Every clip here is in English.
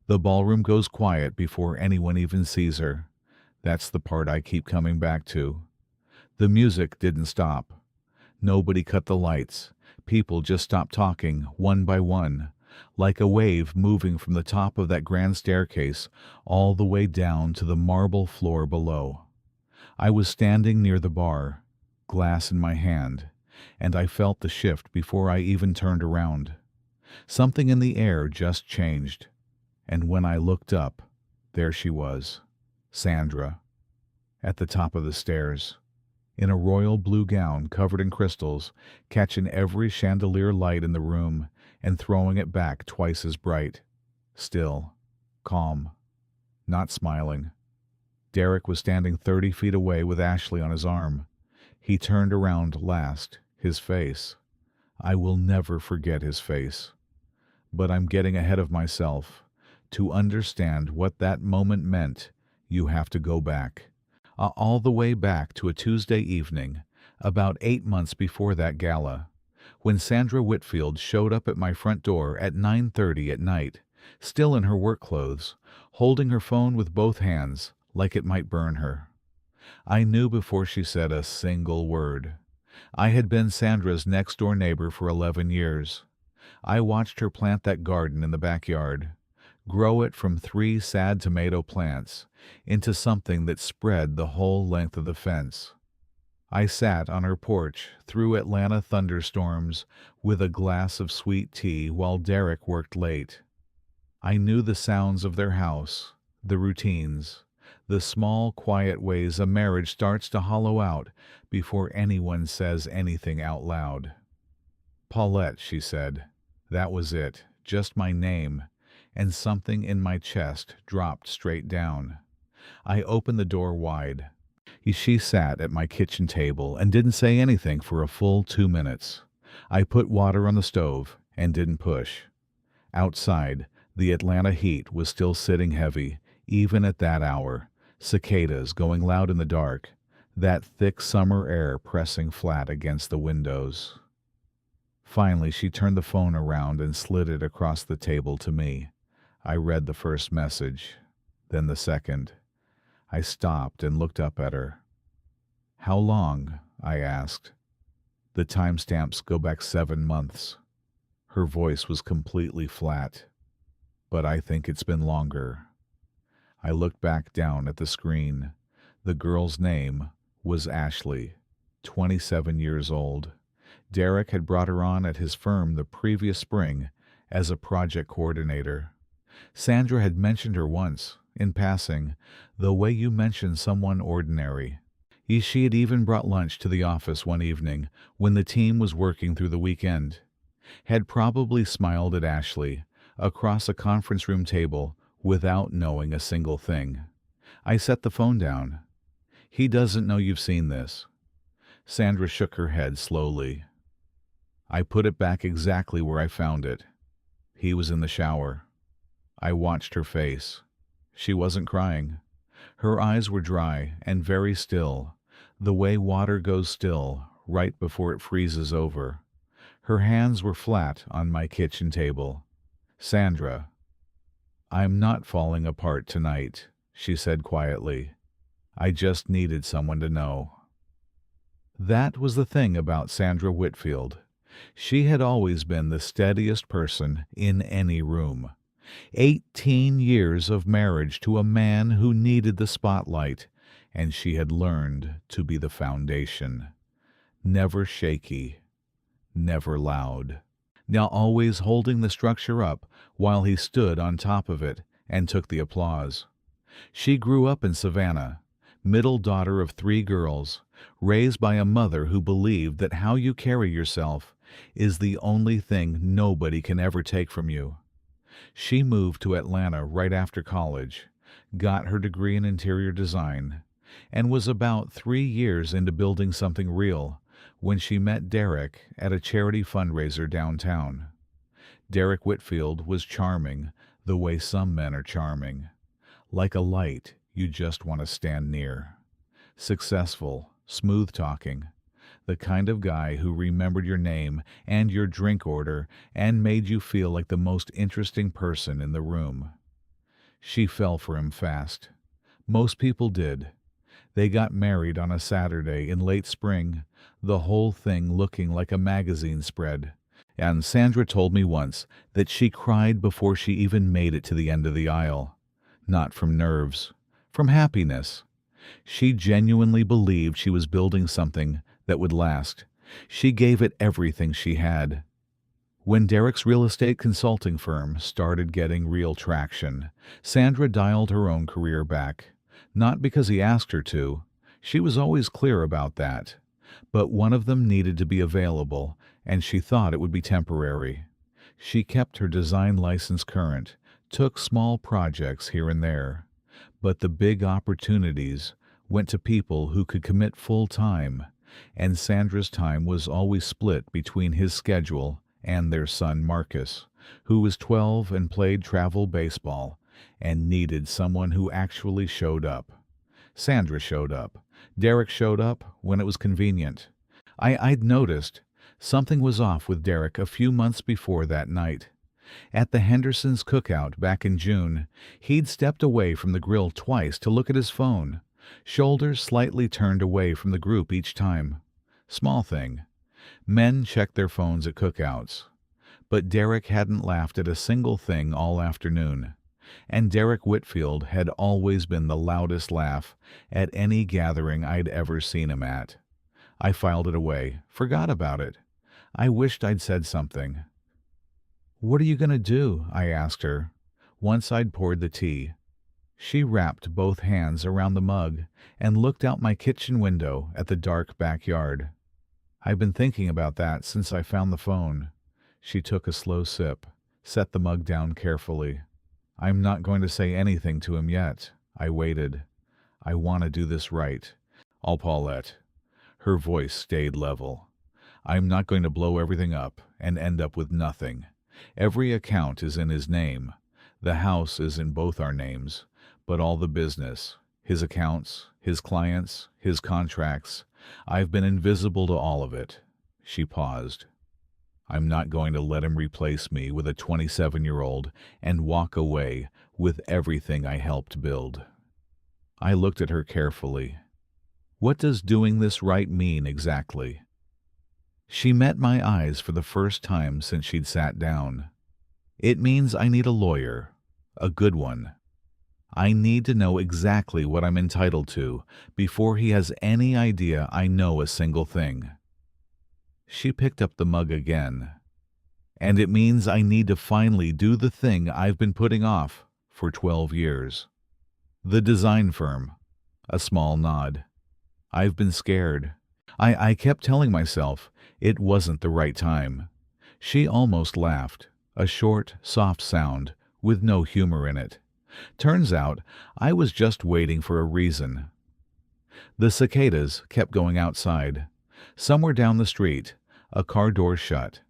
The ballroom goes quiet before anyone even sees her. That's the part I keep coming back to. The music didn't stop. Nobody cut the lights. People just stopped talking, one by one, like a wave moving from the top of that grand staircase all the way down to the marble floor below. I was standing near the bar, glass in my hand, and I felt the shift before I even turned around. Something in the air just changed, and when I looked up, there she was, Sandra, at the top of the stairs, in a royal blue gown covered in crystals, catching every chandelier light in the room and throwing it back twice as bright. Still, calm, not smiling. Derek was standing 30 feet away with Ashley on his arm. He turned around last, his face. I will never forget his face. But I'm getting ahead of myself. To understand what that moment meant, you have to go back. All the way back to a Tuesday evening, about 8 months before that gala, when Sandra Whitfield showed up at my front door at 9:30 at night, still in her work clothes, holding her phone with both hands, like it might burn her. I knew before she said a single word. I had been Sandra's next-door neighbor for 11 years. I watched her plant that garden in the backyard, grow it from 3 sad tomato plants into something that spread the whole length of the fence. I sat on her porch through Atlanta thunderstorms with a glass of sweet tea while Derek worked late. I knew the sounds of their house, the routines, the small, quiet ways a marriage starts to hollow out before anyone says anything out loud. Paulette, she said. That was it, just my name, and something in my chest dropped straight down. I opened the door wide. She sat at my kitchen table and didn't say anything for a full 2 minutes. I put water on the stove and didn't push. Outside, the Atlanta heat was still sitting heavy, even at that hour, cicadas going loud in the dark, that thick summer air pressing flat against the windows. Finally, she turned the phone around and slid it across the table to me. I read the first message, then the second. I stopped and looked up at her. How long? I asked. The timestamps go back 7 months. Her voice was completely flat. But I think it's been longer. I looked back down at the screen. The girl's name was Ashley, 27 years old. Derek had brought her on at his firm the previous spring as a project coordinator. Sandra had mentioned her once, in passing, the way you mention someone ordinary. She had even brought lunch to the office one evening when the team was working through the weekend. Had probably smiled at Ashley across a conference room table without knowing a single thing. I set the phone down. He doesn't know you've seen this. Sandra shook her head slowly. I put it back exactly where I found it. He was in the shower. I watched her face. She wasn't crying. Her eyes were dry and very still, the way water goes still right before it freezes over. Her hands were flat on my kitchen table. Sandra, I'm not falling apart tonight, she said quietly. I just needed someone to know. That was the thing about Sandra Whitfield. She had always been the steadiest person in any room. 18 years of marriage to a man who needed the spotlight, and she had learned to be the foundation. Never shaky, never loud. Now always holding the structure up while he stood on top of it and took the applause. She grew up in Savannah, middle daughter of 3 girls, raised by a mother who believed that how you carry yourself is the only thing nobody can ever take from you. She moved to Atlanta right after college, got her degree in interior design, and was about 3 years into building something real when she met Derek at a charity fundraiser downtown. Derek Whitfield was charming the way some men are charming, like a light you just want to stand near. Successful, smooth-talking, the kind of guy who remembered your name and your drink order and made you feel like the most interesting person in the room. She fell for him fast. Most people did. They got married on a Saturday in late spring, the whole thing looking like a magazine spread. And Sandra told me once that she cried before she even made it to the end of the aisle. Not from nerves, from happiness. She genuinely believed she was building something that would last. She gave it everything she had. When Derek's real estate consulting firm started getting real traction, Sandra dialed her own career back. Not because he asked her to. She was always clear about that. But one of them needed to be available, and she thought it would be temporary. She kept her design license current, took small projects here and there. But the big opportunities went to people who could commit full time, and Sandra's time was always split between his schedule and their son Marcus, who was 12 and played travel baseball and needed someone who actually showed up. Sandra showed up. Derek showed up when it was convenient. I'd noticed something was off with Derek a few months before that night. At the Hendersons' cookout back in June, he'd stepped away from the grill twice to look at his phone, shoulders slightly turned away from the group each time. Small thing. Men check their phones at cookouts. But Derek hadn't laughed at a single thing all afternoon. And Derek Whitfield had always been the loudest laugh at any gathering I'd ever seen him at. I filed it away, forgot about it. I wished I'd said something. "What are you going to do?" I asked her, once I'd poured the tea. She wrapped both hands around the mug and looked out my kitchen window at the dark backyard. "I've been thinking about that since I found the phone." She took a slow sip, set the mug down carefully. "I'm not going to say anything to him yet." I waited. "I want to do this right. I'll Paulette." Her voice stayed level. "I'm not going to blow everything up and end up with nothing. Every account is in his name. The house is in both our names, but all the business, his accounts, his clients, his contracts, I've been invisible to all of it." She paused. "I'm not going to let him replace me with a 27-year-old and walk away with everything I helped build." I looked at her carefully. What does doing this right mean exactly? She met my eyes for the first time since she'd sat down. "It means I need a lawyer, a good one. I need to know exactly what I'm entitled to before he has any idea I know a single thing." She picked up the mug again. "And it means I need to finally do the thing I've been putting off for 12 years. The design firm." A small nod. "I've been scared. I kept telling myself it wasn't the right time." She almost laughed, a short, soft sound with no humor in it. Turns out I was just waiting for a reason. The cicadas kept going outside. Somewhere down the street, a car door shut.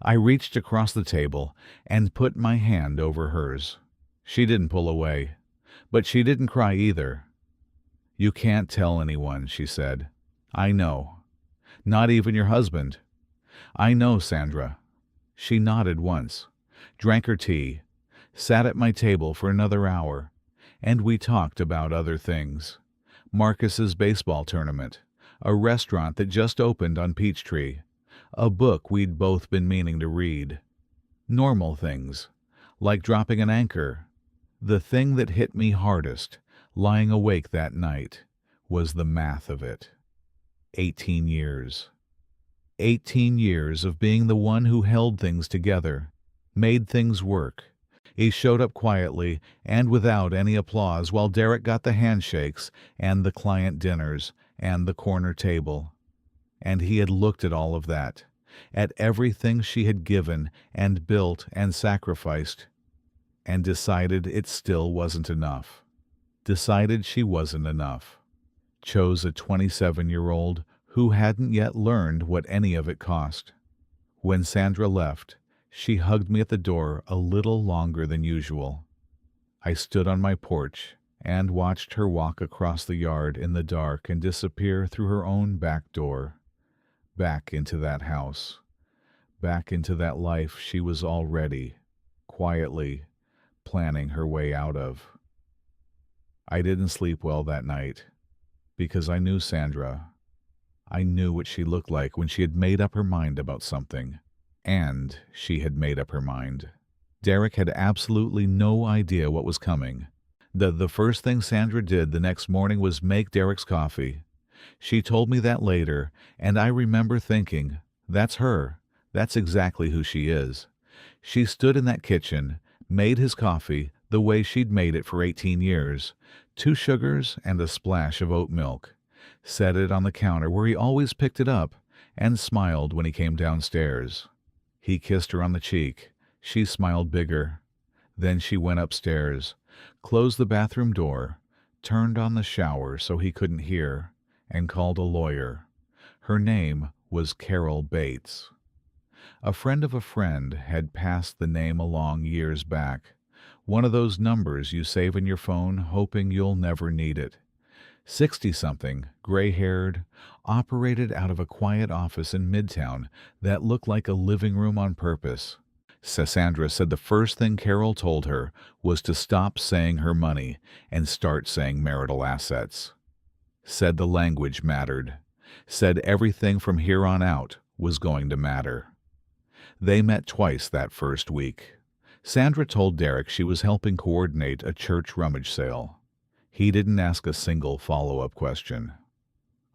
I reached across the table and put my hand over hers. She didn't pull away, but she didn't cry either. "You can't tell anyone," she said. "I know. Not even your husband." "I know, Sandra." She nodded once, drank her tea, sat at my table for another hour, and we talked about other things. Marcus's baseball tournament, a restaurant that just opened on Peachtree, a book we'd both been meaning to read. Normal things, like dropping an anchor. The thing that hit me hardest, lying awake that night, was the math of it. 18 years. 18 years of being the one who held things together, made things work. He showed up quietly and without any applause while Derek got the handshakes and the client dinners and the corner table. And he had looked at all of that, at everything she had given and built and sacrificed, and decided it still wasn't enough. Decided she wasn't enough. Chose a 27-year-old who hadn't yet learned what any of it cost. When Sandra left, she hugged me at the door a little longer than usual. I stood on my porch and watched her walk across the yard in the dark and disappear through her own back door. Back into that house. Back into that life she was already, quietly, planning her way out of. I didn't sleep well that night because I knew Sandra. I knew what she looked like when she had made up her mind about something. And she had made up her mind. Derek had absolutely no idea what was coming. The first thing Sandra did the next morning was make Derek's coffee. She told me that later, and I remember thinking, that's her. That's exactly who she is. She stood in that kitchen, made his coffee the way she'd made it for 18 years, 2 sugars and a splash of oat milk, set it on the counter where he always picked it up, and smiled when he came downstairs. He kissed her on the cheek. She smiled bigger. Then she went upstairs, closed the bathroom door, turned on the shower so he couldn't hear, and called a lawyer. Her name was Carol Bates. A friend of a friend had passed the name along years back. One of those numbers you save in your phone hoping you'll never need it. 60-something, gray-haired, operated out of a quiet office in Midtown that looked like a living room on purpose. Sandra said the first thing Carol told her was to stop saying her money and start saying marital assets. Said the language mattered. Said everything from here on out was going to matter. They met twice that first week. Sandra told Derek she was helping coordinate a church rummage sale. He didn't ask a single follow-up question.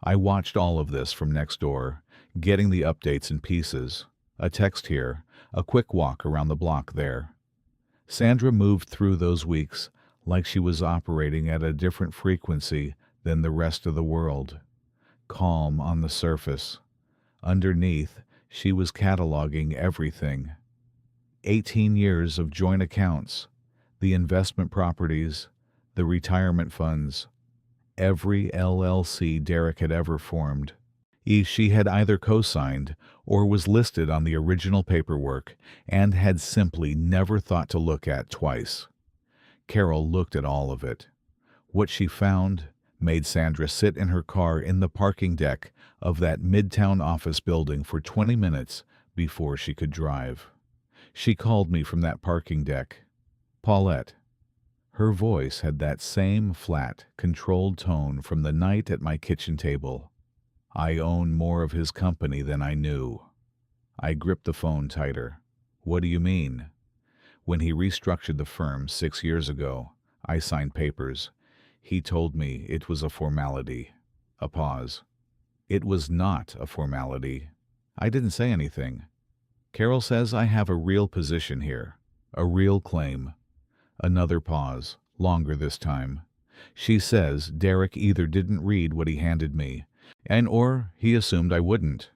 I watched all of this from next door, getting the updates in pieces. A text here, a quick walk around the block there. Sandra moved through those weeks like she was operating at a different frequency than the rest of the world. Calm on the surface. Underneath, she was cataloging everything. 18 years of joint accounts, the investment properties, the retirement funds, every LLC Derek had ever formed. She had either co-signed or was listed on the original paperwork and had simply never thought to look at twice. Carol looked at all of it. What she found made Sandra sit in her car in the parking deck of that Midtown office building for 20 minutes before she could drive. She called me from that parking deck. Paulette. Her voice had that same flat, controlled tone from the night at my kitchen table. I own more of his company than I knew. I gripped the phone tighter. What do you mean? When he restructured the firm 6 years ago, I signed papers. He told me it was a formality. A pause. It was not a formality. I didn't say anything. Carol says I have a real position here, a real claim. Another pause, longer this time. She says Derek either didn't read what he handed me, or he assumed I wouldn't.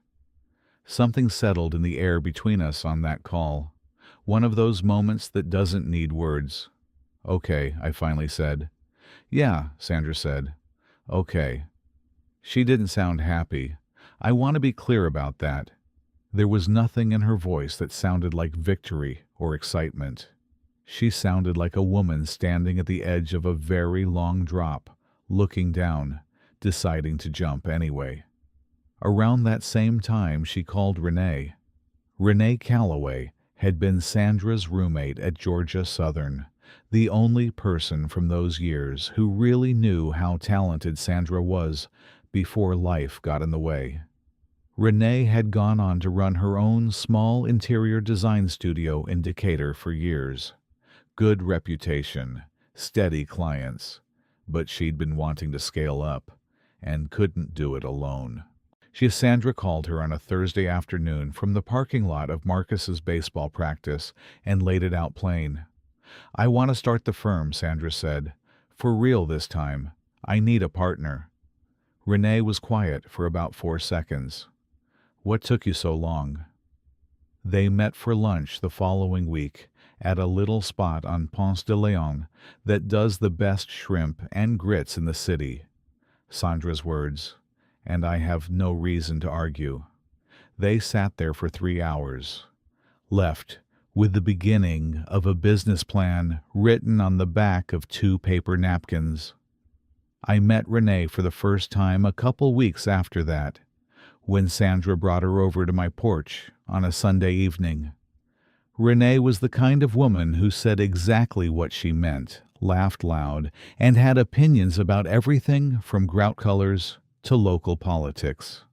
Something settled in the air between us on that call. One of those moments that doesn't need words. Okay, I finally said. Yeah, Sandra said. Okay. She didn't sound happy. I want to be clear about that. There was nothing in her voice that sounded like victory or excitement. She sounded like a woman standing at the edge of a very long drop, looking down, deciding to jump anyway. Around that same time, she called Renee. Renee Calloway had been Sandra's roommate at Georgia Southern, the only person from those years who really knew how talented Sandra was before life got in the way. Renee had gone on to run her own small interior design studio in Decatur for years. Good reputation, steady clients, but she'd been wanting to scale up and couldn't do it alone. Sandra called her on a Thursday afternoon from the parking lot of Marcus's baseball practice and laid it out plain. I want to start the firm, Sandra said. For real this time. I need a partner. Renee was quiet for about 4 seconds. What took you so long? They met for lunch the following week at a little spot on Ponce de Leon that does the best shrimp and grits in the city. Sandra's words, and I have no reason to argue. They sat there for 3 hours. Left with the beginning of a business plan written on the back of 2 paper napkins. I met Renee for the first time a couple weeks after that, when Sandra brought her over to my porch on a Sunday evening. Renee was the kind of woman who said exactly what she meant, laughed loud, and had opinions about everything from grout colors to local politics.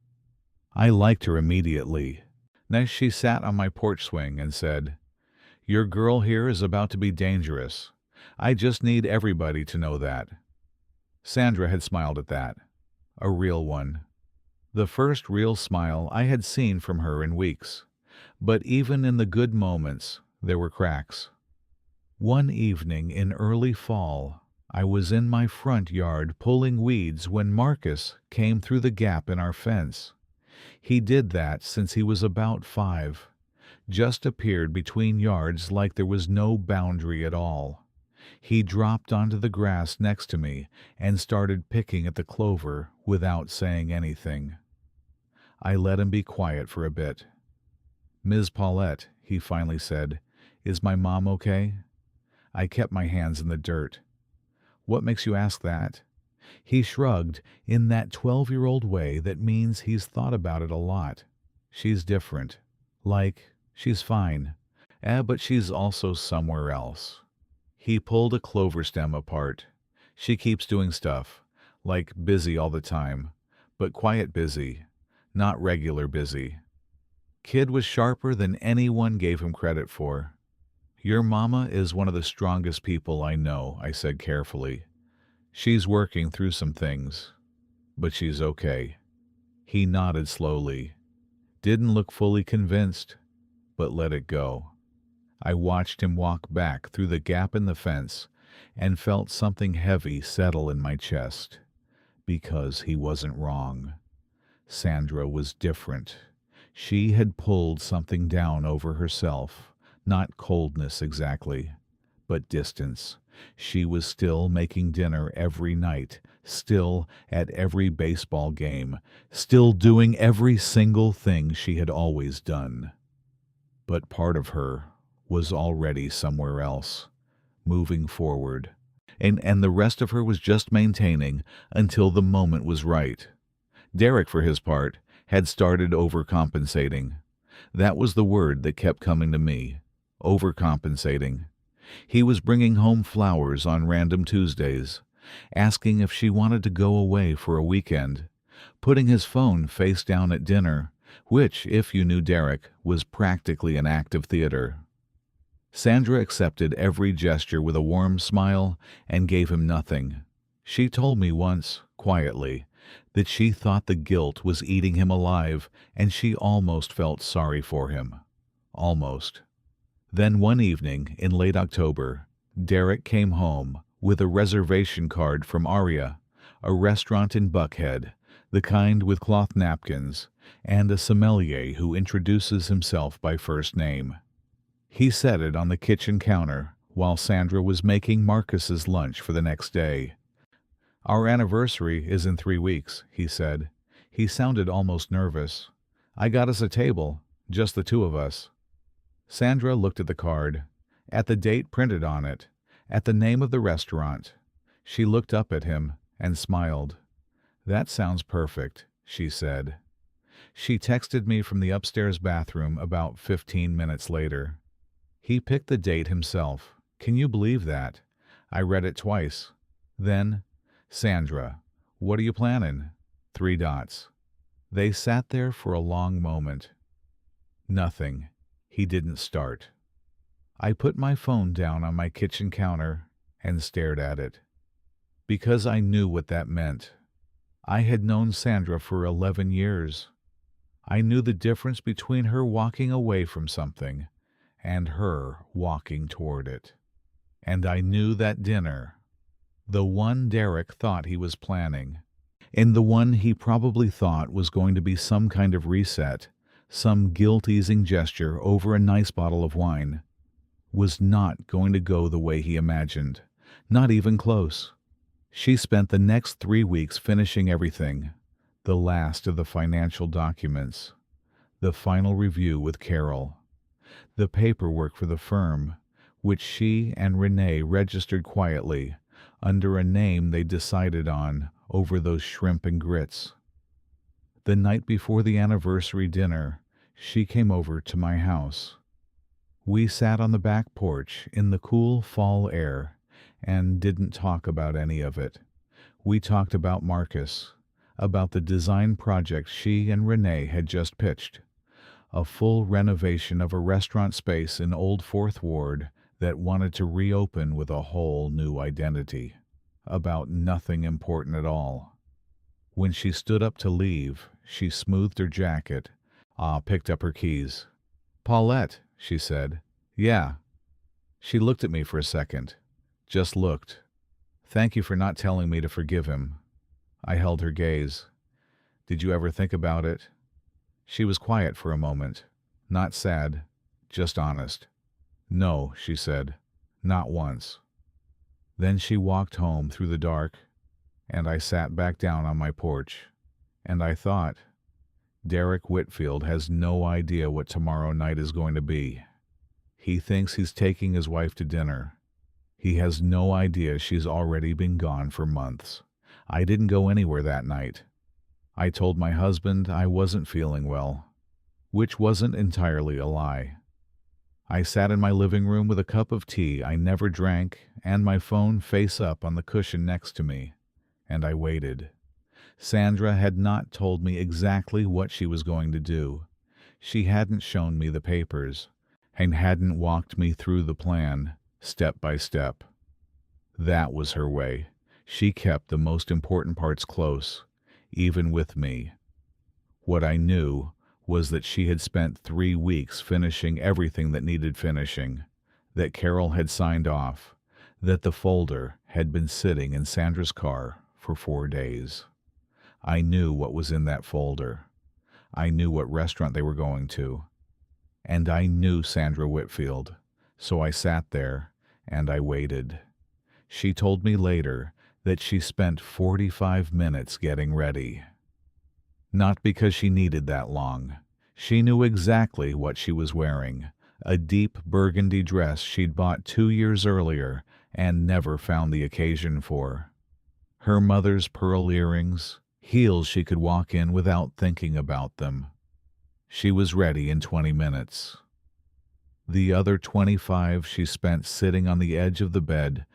I liked her immediately. Next, she sat on my porch swing and said, "Your girl here is about to be dangerous. I just need everybody to know that." Sandra had smiled at that. A real one. The first real smile I had seen from her in weeks. But even in the good moments, there were cracks. One evening in early fall, I was in my front yard pulling weeds when Marcus came through the gap in our fence. He did that since he was about 5. Just appeared between yards like there was no boundary at all. He dropped onto the grass next to me and started picking at the clover without saying anything. I let him be quiet for a bit. "Ms. Paulette," he finally said, "is my mom okay?" I kept my hands in the dirt. "What makes you ask that?" He shrugged in that 12-year-old way that means he's thought about it a lot. "She's different. She's fine. But she's also somewhere else." He pulled a clover stem apart. "She keeps doing stuff, busy all the time, but quiet busy, not regular busy." Kid was sharper than anyone gave him credit for. "Your mama is one of the strongest people I know," I said carefully. "She's working through some things, but she's okay." He nodded slowly. Didn't look fully convinced, but let it go. I watched him walk back through the gap in the fence and felt something heavy settle in my chest. Because he wasn't wrong. Sandra was different. She had pulled something down over herself, not coldness exactly, but distance. She was still making dinner every night, still at every baseball game, still doing every single thing she had always done. But part of her was already somewhere else, moving forward, and the rest of her was just maintaining until the moment was right. Derek, for his part, had started overcompensating. That was the word that kept coming to me. Overcompensating. He was bringing home flowers on random Tuesdays, asking if she wanted to go away for a weekend, putting his phone face down at dinner, which, if you knew Derek, was practically an act of theater. Sandra accepted every gesture with a warm smile and gave him nothing. She told me once, quietly, that she thought the guilt was eating him alive, and she almost felt sorry for him. Almost. Then one evening in late October, Derek came home with a reservation card from Aria, a restaurant in Buckhead, the kind with cloth napkins, and a sommelier who introduces himself by first name. He set it on the kitchen counter while Sandra was making Marcus's lunch for the next day. "Our anniversary is in 3 weeks," he said. He sounded almost nervous. "I got us a table, just the 2 of us." Sandra looked at the card, at the date printed on it, at the name of the restaurant. She looked up at him and smiled. "That sounds perfect," she said. She texted me from the upstairs bathroom about 15 minutes later. He picked the date himself. Can you believe that? I read it twice. Then, "Sandra, what are you planning?" 3 dots. They sat there for a long moment. Nothing. He didn't start. I put my phone down on my kitchen counter and stared at it. Because I knew what that meant. I had known Sandra for 11 years. I knew the difference between her walking away from something and her walking toward it. And I knew that dinner, the one Derek thought he was planning, and the one he probably thought was going to be some kind of reset, some guilt-easing gesture over a nice bottle of wine, was not going to go the way he imagined, not even close. She spent the next 3 weeks finishing everything, the last of the financial documents, the final review with Carol, the paperwork for the firm, which she and Renee registered quietly under a name they decided on over those shrimp and grits. The night before the anniversary dinner, she came over to my house. We sat on the back porch in the cool fall air and didn't talk about any of it. We talked about Marcus, about the design project she and Renee had just pitched, a full renovation of a restaurant space in Old Fourth Ward that wanted to reopen with a whole new identity, about nothing important at all. When she stood up to leave, she smoothed her jacket, picked up her keys. "Paulette," she said. "Yeah." She looked at me for a second. Just looked. "Thank you for not telling me to forgive him." I held her gaze. "Did you ever think about it?" She was quiet for a moment. Not sad, just honest. "No," she said. "Not once." Then she walked home through the dark, and I sat back down on my porch, and I thought, Derek Whitfield has no idea what tomorrow night is going to be. He thinks he's taking his wife to dinner. He has no idea she's already been gone for months. I didn't go anywhere that night. I told my husband I wasn't feeling well, which wasn't entirely a lie. I sat in my living room with a cup of tea I never drank and my phone face up on the cushion next to me, and I waited. Sandra had not told me exactly what she was going to do. She hadn't shown me the papers and hadn't walked me through the plan, step by step. That was her way. She kept the most important parts close, even with me. What I knew was that she had spent 3 weeks finishing everything that needed finishing, that Carol had signed off, that the folder had been sitting in Sandra's car for 4 days. I knew what was in that folder. I knew what restaurant they were going to. And I knew Sandra Whitfield, so I sat there and I waited. She told me later that she spent 45 minutes getting ready. Not because she needed that long. She knew exactly what she was wearing, a deep burgundy dress she'd bought 2 years earlier and never found the occasion for. Her mother's pearl earrings, heels she could walk in without thinking about them. She was ready in 20 minutes. The other 25 she spent sitting on the edge of the bed,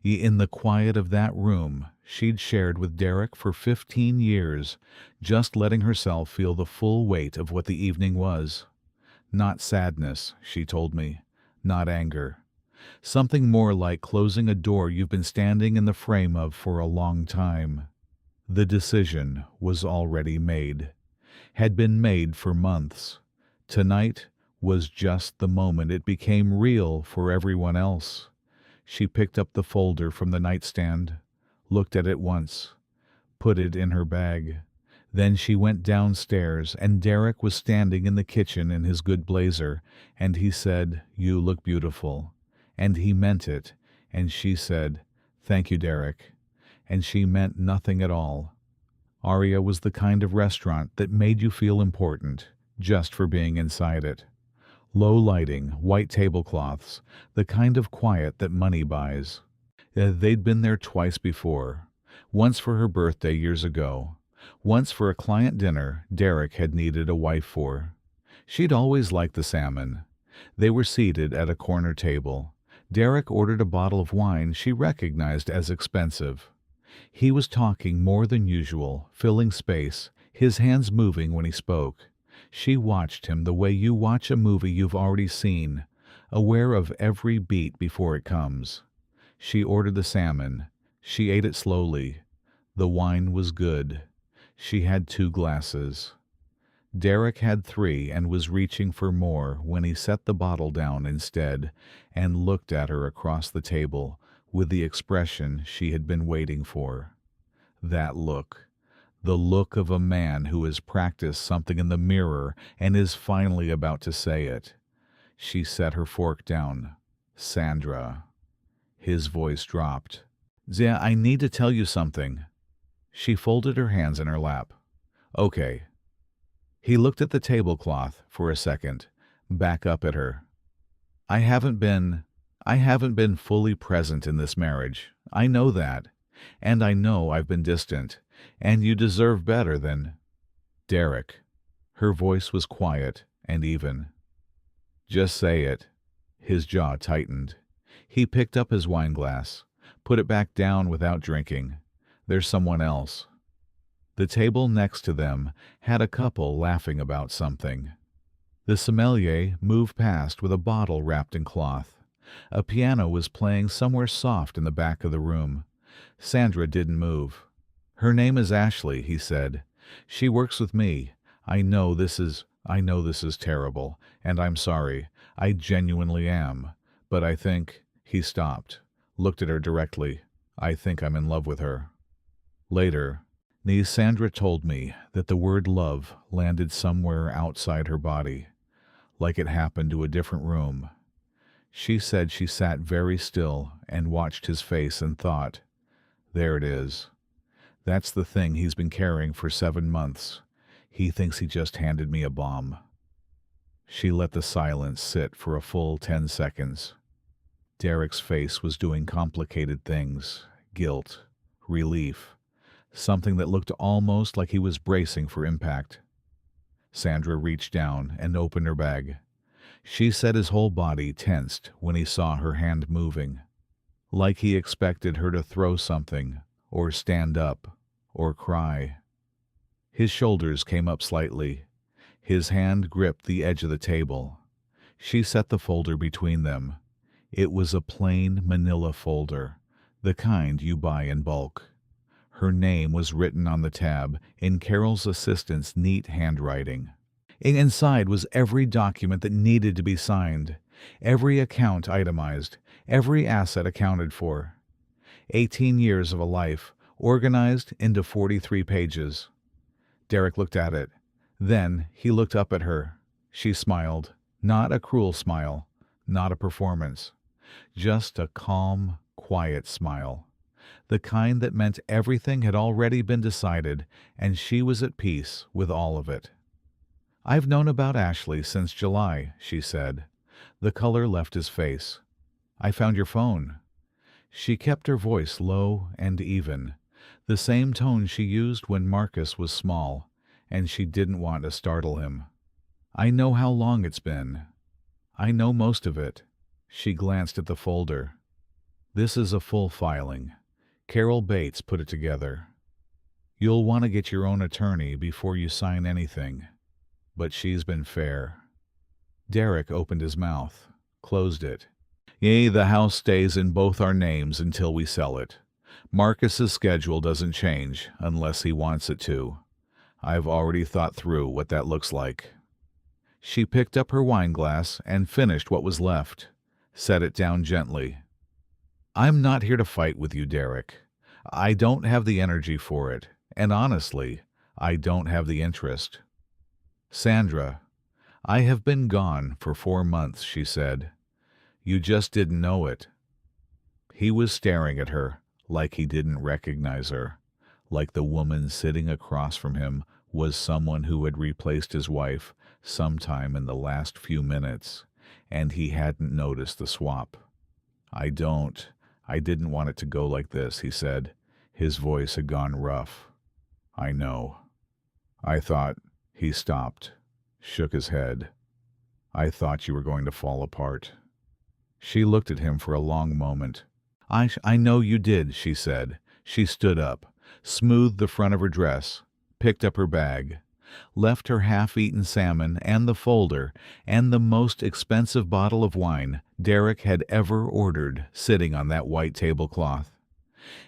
in the quiet of that room she'd shared with Derek for 15 years, just letting herself feel the full weight of what the evening was. Not sadness, she told me, not anger. Something more like closing a door you've been standing in the frame of for a long time. The decision was already made, had been made for months. Tonight was just the moment it became real for everyone else. She picked up the folder from the nightstand, looked at it once, put it in her bag. Then she went downstairs, and Derek was standing in the kitchen in his good blazer, and he said, "You look beautiful." And he meant it, and she said, "Thank you, Derek." And she meant nothing at all. Aria was the kind of restaurant that made you feel important, just for being inside it. Low lighting, white tablecloths, the kind of quiet that money buys. They'd been there twice before. Once for her birthday years ago. Once for a client dinner Derek had needed a wife for. She'd always liked the salmon. They were seated at a corner table. Derek ordered a bottle of wine she recognized as expensive. He was talking more than usual, filling space, his hands moving when he spoke. She watched him the way you watch a movie you've already seen, aware of every beat before it comes. She ordered the salmon. She ate it slowly. The wine was good. She had 2 glasses. Derek had 3 and was reaching for more when he set the bottle down instead and looked at her across the table with the expression she had been waiting for. That look. The look of a man who has practiced something in the mirror and is finally about to say it. She set her fork down. "Sandra." His voice dropped. "Zia, I need to tell you something." She folded her hands in her lap. "Okay." He looked at the tablecloth for a second, back up at her. I haven't been fully present in this marriage. I know that. And I know I've been distant. And you deserve better than—" "Derek." Her voice was quiet and even. "Just say it." His jaw tightened. He picked up his wine glass, put it back down without drinking. There's someone else. The table next to them had a couple laughing about something. The sommelier moved past with a bottle wrapped in cloth. A piano was playing somewhere soft in the back of the room. Sandra didn't move. "Her name is Ashley," he said. "She works with me. I know this is terrible, and I'm sorry. I genuinely am. But I think—" He stopped, looked at her directly. "I think I'm in love with her." Later, niece Sandra told me that the word love landed somewhere outside her body, like it happened to a different room. She said she sat very still and watched his face and thought, "There it is. That's the thing he's been carrying for 7 months. He thinks he just handed me a bomb." She let the silence sit for a full 10 seconds. Derek's face was doing complicated things: guilt, relief, something that looked almost like he was bracing for impact. Sandra reached down and opened her bag. She said his whole body tensed when he saw her hand moving, like he expected her to throw something, or stand up, or cry. His shoulders came up slightly. His hand gripped the edge of the table. She set the folder between them. It was a plain manila folder, the kind you buy in bulk. Her name was written on the tab in Carol's assistant's neat handwriting. Inside was every document that needed to be signed, every account itemized, every asset accounted for. 18 years of a life, organized into 43 pages. Derek looked at it. Then he looked up at her. She smiled. Not a cruel smile, not a performance. Just a calm, quiet smile. The kind that meant everything had already been decided, and she was at peace with all of it. "I've known about Ashley since July," she said. The color left his face. "I found your phone." She kept her voice low and even, the same tone she used when Marcus was small, and she didn't want to startle him. "I know how long it's been. I know most of it." She glanced at the folder. "This is a full filing. Carol Bates put it together. You'll want to get your own attorney before you sign anything. But she's been fair." Derek opened his mouth, closed it. "Yea, the house stays in both our names until we sell it. Marcus's schedule doesn't change unless he wants it to. I've already thought through what that looks like." She picked up her wine glass and finished what was left, set it down gently. "I'm not here to fight with you, Derek. I don't have the energy for it, and honestly, I don't have the interest." "Sandra, I have been gone for 4 months," she said. "You just didn't know it." He was staring at her like he didn't recognize her, like the woman sitting across from him was someone who had replaced his wife sometime in the last few minutes, and he hadn't noticed the swap. I didn't want it to go like this," he said. His voice had gone rough. "I know. I thought—" He stopped, shook his head. "I thought you were going to fall apart." She looked at him for a long moment. I know you did," she said. She stood up, smoothed the front of her dress, picked up her bag, left her half-eaten salmon and the folder and the most expensive bottle of wine Derek had ever ordered sitting on that white tablecloth.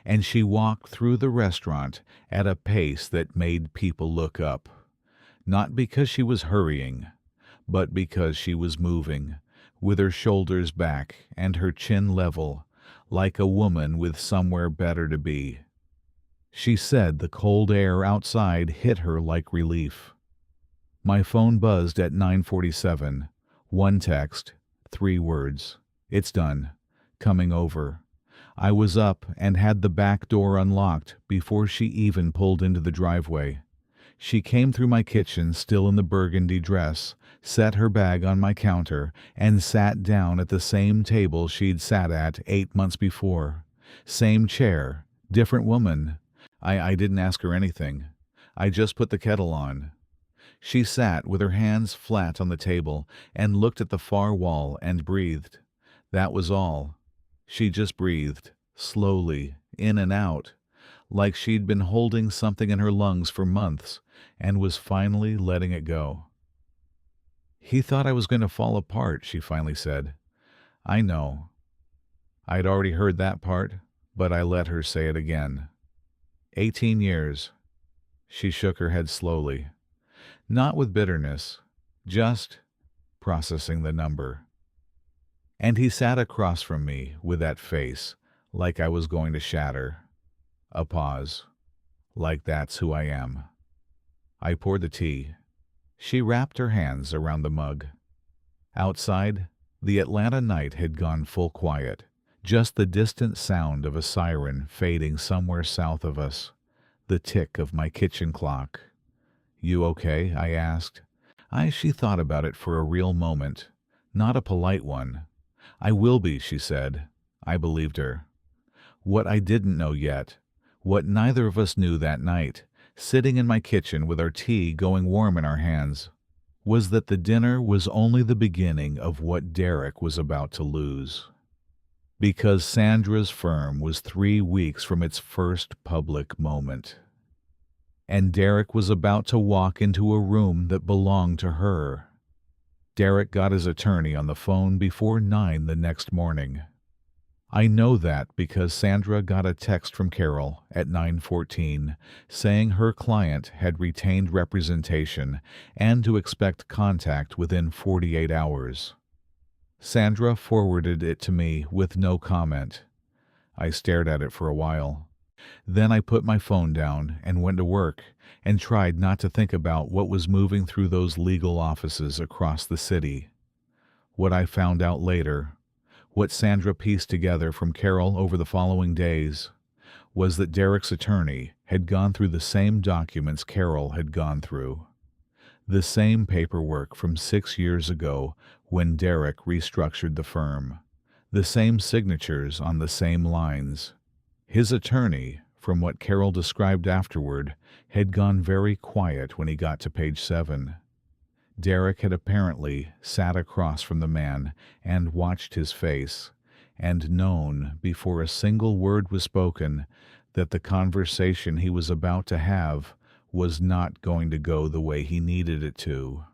And she walked through the restaurant at a pace that made people look up. Not because she was hurrying, but because she was moving, with her shoulders back and her chin level, like a woman with somewhere better to be. She said the cold air outside hit her like relief. My phone buzzed at 9:47. 1 text, 3 words. "It's done. Coming over." I was up and had the back door unlocked before she even pulled into the driveway. She came through my kitchen still in the burgundy dress, set her bag on my counter, and sat down at the same table she'd sat at 8 months before. Same chair, different woman. I didn't ask her anything. I just put the kettle on. She sat with her hands flat on the table and looked at the far wall and breathed. That was all. She just breathed, slowly, in and out, like she'd been holding something in her lungs for months and was finally letting it go. He thought I was going to fall apart, she finally said. I know. I'd already heard that part, but I let her say it again. 18 years. She shook her head slowly. Not with bitterness, just processing the number. And he sat across from me with that face, like I was going to shatter. A pause. Like that's who I am. I poured the tea. She wrapped her hands around the mug. Outside, the Atlanta night had gone full quiet, just the distant sound of a siren fading somewhere south of us, the tick of my kitchen clock. You okay? I asked. She thought about it for a real moment, not a polite one. I will be, she said. I believed her. What I didn't know yet, what neither of us knew that night, sitting in my kitchen with our tea going warm in our hands, was that the dinner was only the beginning of what Derek was about to lose. Because Sandra's firm was 3 weeks from its first public moment. And Derek was about to walk into a room that belonged to her. Derek got his attorney on the phone before 9 the next morning. I know that because Sandra got a text from Carol at 9:14 saying her client had retained representation and to expect contact within 48 hours. Sandra forwarded it to me with no comment. I stared at it for a while. Then I put my phone down and went to work and tried not to think about what was moving through those legal offices across the city. What I found out later, what Sandra pieced together from Carol over the following days, was that Derek's attorney had gone through the same documents Carol had gone through. The same paperwork from 6 years ago when Derek restructured the firm. The same signatures on the same lines. His attorney, from what Carol described afterward, had gone very quiet when he got to page 7. Derek had apparently sat across from the man and watched his face, and known before a single word was spoken that the conversation he was about to have was not going to go the way he needed it to.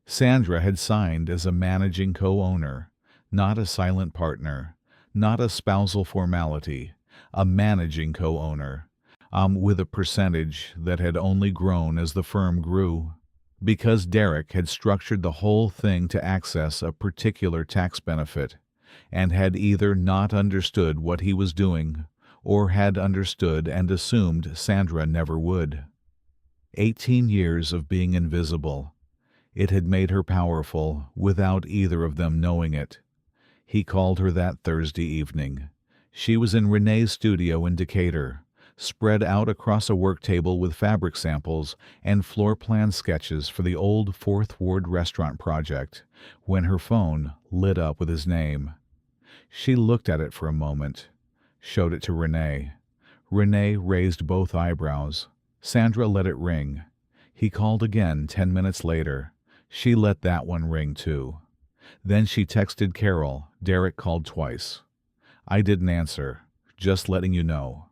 Sandra had signed as a managing co-owner, not a silent partner, not a spousal formality, a managing co-owner, with a percentage that had only grown as the firm grew. Because Derek had structured the whole thing to access a particular tax benefit, and had either not understood what he was doing, or had understood and assumed Sandra never would. 18 years of being invisible. It had made her powerful without either of them knowing it. He called her that Thursday evening. She was in Renee's studio in Decatur, spread out across a work table with fabric samples and floor plan sketches for the old Fourth Ward restaurant project, when her phone lit up with his name. She looked at it for a moment, showed it to Renee. Renee raised both eyebrows. Sandra let it ring. He called again 10 minutes later. She let that one ring too. Then she texted Carol. Derek called twice. I didn't answer, just letting you know.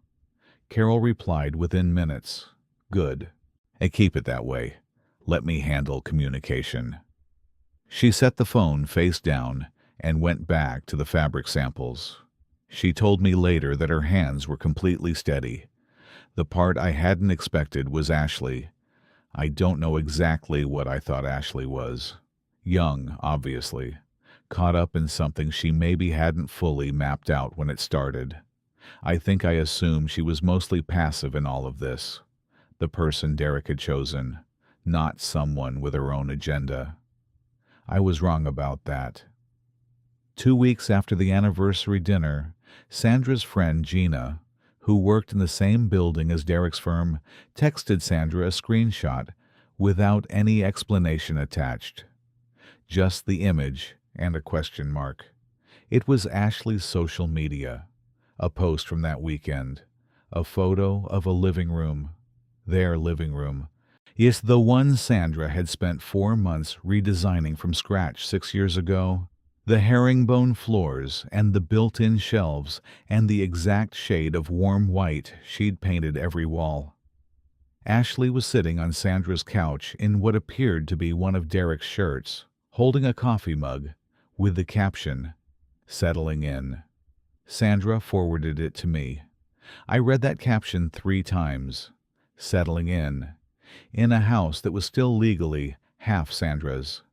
Carol replied within minutes. Good. And keep it that way. Let me handle communication. She set the phone face down and went back to the fabric samples. She told me later that her hands were completely steady. The part I hadn't expected was Ashley. I don't know exactly what I thought Ashley was. Young, obviously. Caught up in something she maybe hadn't fully mapped out when it started. I think I assumed she was mostly passive in all of this. The person Derek had chosen, not someone with her own agenda. I was wrong about that. 2 weeks after the anniversary dinner, Sandra's friend Gina, who worked in the same building as Derek's firm, texted Sandra a screenshot without any explanation attached. Just the image and a question mark. It was Ashley's social media. A post from that weekend. A photo of a living room. Their living room. Yes, the one Sandra had spent 4 months redesigning from scratch 6 years ago. The herringbone floors and the built-in shelves and the exact shade of warm white she'd painted every wall. Ashley was sitting on Sandra's couch in what appeared to be one of Derek's shirts, holding a coffee mug with the caption, "Settling in." Sandra forwarded it to me. I read that caption 3 times. Settling in a house that was still legally half Sandra's.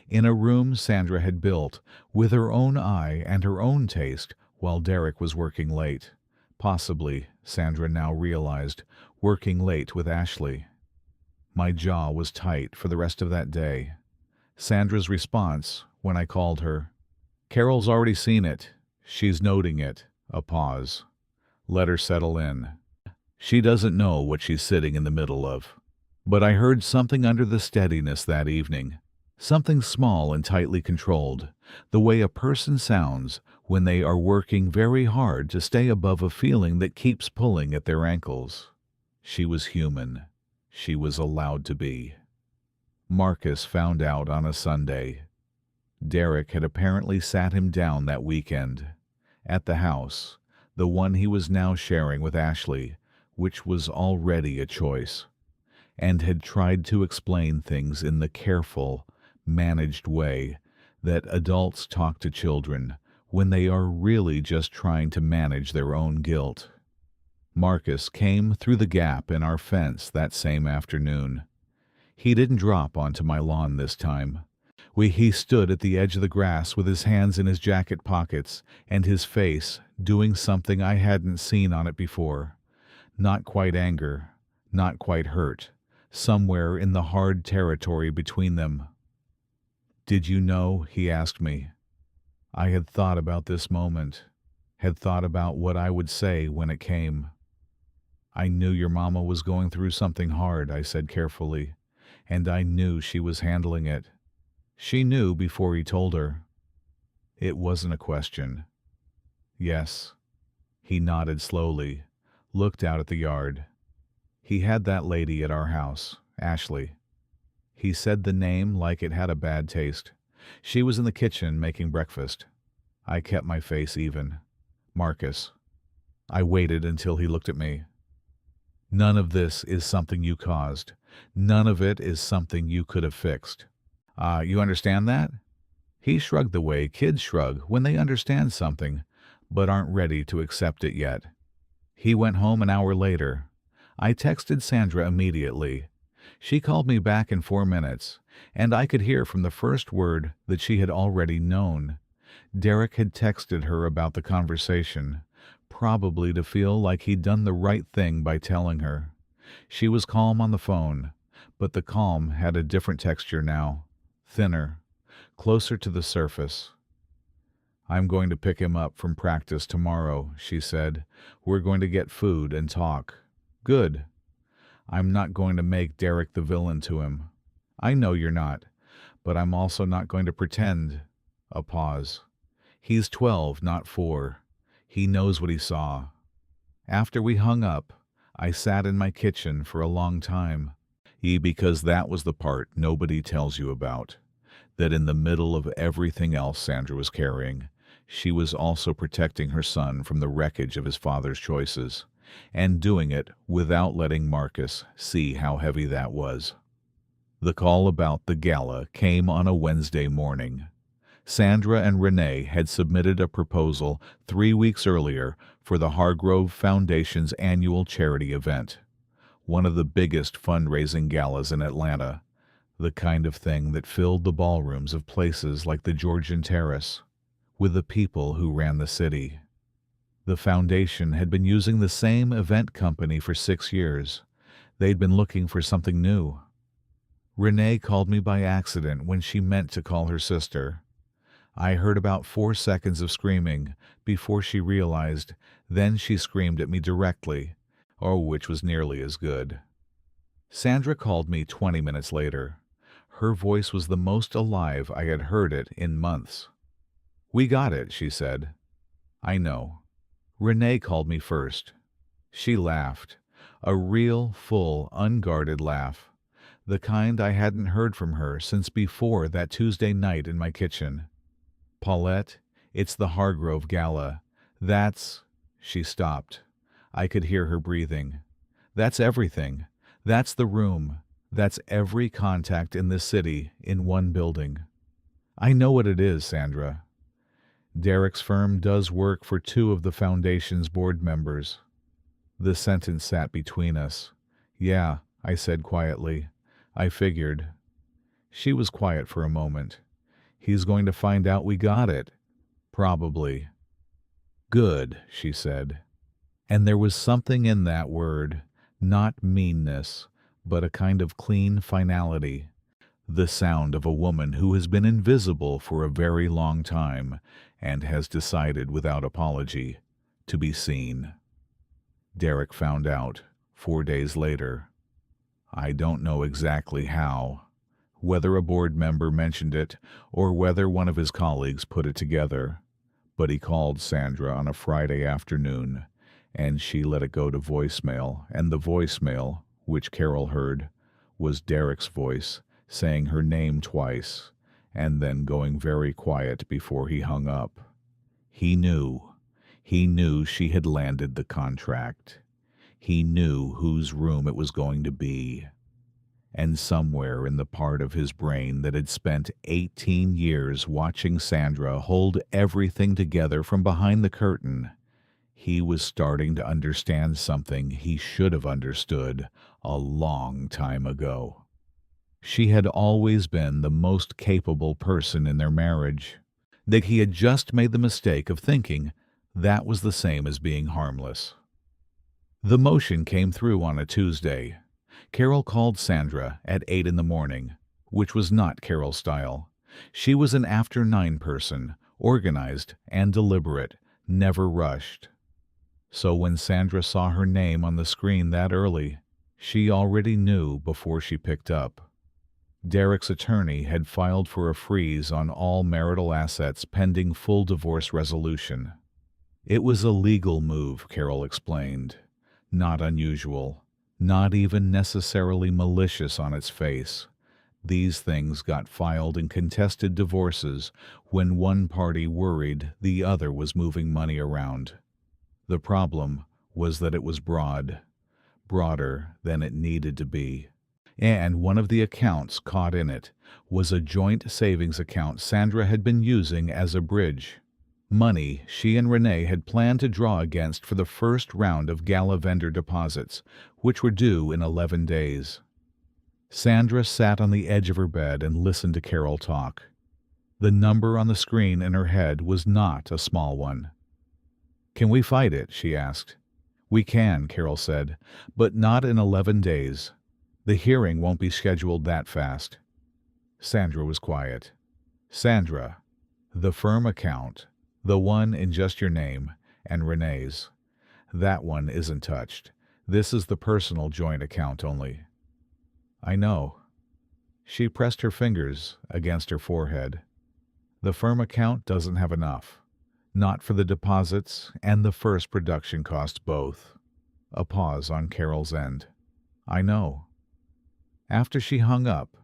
In a room Sandra had built with her own eye and her own taste while Derek was working late. Possibly, Sandra now realized, working late with Ashley. My jaw was tight for the rest of that day. Sandra's response, when I called her, "Carol's already seen it. She's noting it." A pause. "Let her settle in. She doesn't know what she's sitting in the middle of." But I heard something under the steadiness that evening. Something small and tightly controlled, the way a person sounds when they are working very hard to stay above a feeling that keeps pulling at their ankles. She was human. She was allowed to be. Marcus found out on a Sunday. Derek had apparently sat him down that weekend. At the house, the one he was now sharing with Ashley, which was already a choice, and had tried to explain things in the careful, managed way that adults talk to children when they are really just trying to manage their own guilt. Marcus came through the gap in our fence that same afternoon. He didn't drop onto my lawn this time. He stood at the edge of the grass with his hands in his jacket pockets and his face doing something I hadn't seen on it before. Not quite anger, not quite hurt, somewhere in the hard territory between them. "Did you know?" he asked me. I had thought about this moment, had thought about what I would say when it came. "I knew your mama was going through something hard," I said carefully, "and I knew she was handling it." She knew before he told her. It wasn't a question. "Yes." He nodded slowly, looked out at the yard. "He had that lady at our house, Ashley." He said the name like it had a bad taste. "She was in the kitchen making breakfast." I kept my face even. "Marcus." I waited until he looked at me. "None of this is something you caused. None of it is something you could have fixed. You understand that?" He shrugged the way kids shrug when they understand something, but aren't ready to accept it yet. He went home an hour later. I texted Sandra immediately. She called me back in 4 minutes, and I could hear from the first word that she had already known. Derek had texted her about the conversation, probably to feel like he'd done the right thing by telling her. She was calm on the phone, but the calm had a different texture now, thinner, closer to the surface. "I'm going to pick him up from practice tomorrow," she said. "We're going to get food and talk." "Good." "I'm not going to make Derek the villain to him." "I know you're not, but I'm also not going to pretend." A pause. "He's 12, not 4. He knows what he saw." After we hung up, I sat in my kitchen for a long time. Because that was the part nobody tells you about. That in the middle of everything else Sandra was carrying, she was also protecting her son from the wreckage of his father's choices, and doing it without letting Marcus see how heavy that was. The call about the gala came on a Wednesday morning. Sandra and Renee had submitted a proposal 3 weeks earlier for the Hargrove Foundation's annual charity event, one of the biggest fundraising galas in Atlanta, the kind of thing that filled the ballrooms of places like the Georgian Terrace, with the people who ran the city. The foundation had been using the same event company for 6 years. They'd been looking for something new. Renee called me by accident when she meant to call her sister. I heard about 4 seconds of screaming before she realized. Then she screamed at me directly, which was nearly as good. Sandra called me 20 minutes later. Her voice was the most alive I had heard it in months. "We got it," she said. "I know." Renee called me first. She laughed, a real, full, unguarded laugh, the kind I hadn't heard from her since before that Tuesday night in my kitchen. Paulette, it's the Hargrove Gala. That's—" She stopped. I could hear her breathing. "That's everything. That's the room. That's every contact in this city in one building." "I know what it is, Sandra." "Derek's firm does work for two of the foundation's board members." The sentence sat between us. "Yeah," I said quietly. "I figured." She was quiet for a moment. "He's going to find out we got it." "Probably." "Good," she said. And there was something in that word, not meanness, but a kind of clean finality. The sound of a woman who has been invisible for a very long time and has decided without apology to be seen. Derek found out 4 days later. I don't know exactly how, whether a board member mentioned it or whether one of his colleagues put it together, but he called Sandra on a Friday afternoon, and she let it go to voicemail, and the voicemail, which Carol heard, was Derek's voice saying her name twice, and then going very quiet before he hung up. He knew. He knew she had landed the contract. He knew whose room it was going to be. And somewhere in the part of his brain that had spent 18 years watching Sandra hold everything together from behind the curtain, he was starting to understand something he should have understood a long time ago. She had always been the most capable person in their marriage. That he had just made the mistake of thinking that was the same as being harmless. The motion came through on a Tuesday. Carol called Sandra at 8 in the morning, which was not Carol's style. She was an after-9 person, organized and deliberate, never rushed. So when Sandra saw her name on the screen that early, she already knew before she picked up. Derek's attorney had filed for a freeze on all marital assets pending full divorce resolution. It was a legal move, Carol explained. Not unusual. Not even necessarily malicious on its face. These things got filed in contested divorces when one party worried the other was moving money around. The problem was that it was broader than it needed to be. And one of the accounts caught in it was a joint savings account Sandra had been using as a bridge. Money she and Renee had planned to draw against for the first round of Gala vendor deposits, which were due in 11 days. Sandra sat on the edge of her bed and listened to Carol talk. The number on the screen in her head was not a small one. "Can we fight it?" she asked. "We can," Carol said, "but not in 11 days. The hearing won't be scheduled that fast." Sandra was quiet. "Sandra, the firm account, the one in just your name, and Renee's, that one isn't touched. This is the personal joint account only." "I know." She pressed her fingers against her forehead. "The firm account doesn't have enough. Not for the deposits and the first production costs both." A pause on Carol's end. "I know." After she hung up,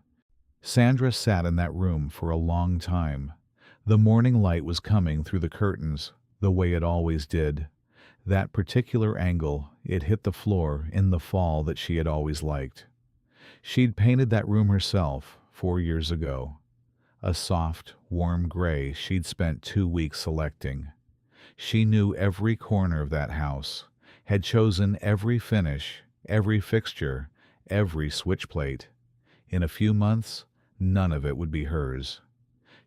Sandra sat in that room for a long time. The morning light was coming through the curtains, the way it always did. That particular angle, it hit the floor in the fall that she had always liked. She'd painted that room herself 4 years ago. A soft, warm gray she'd spent 2 weeks selecting. She knew every corner of that house, had chosen every finish, every fixture, every switch plate. In a few months, none of it would be hers.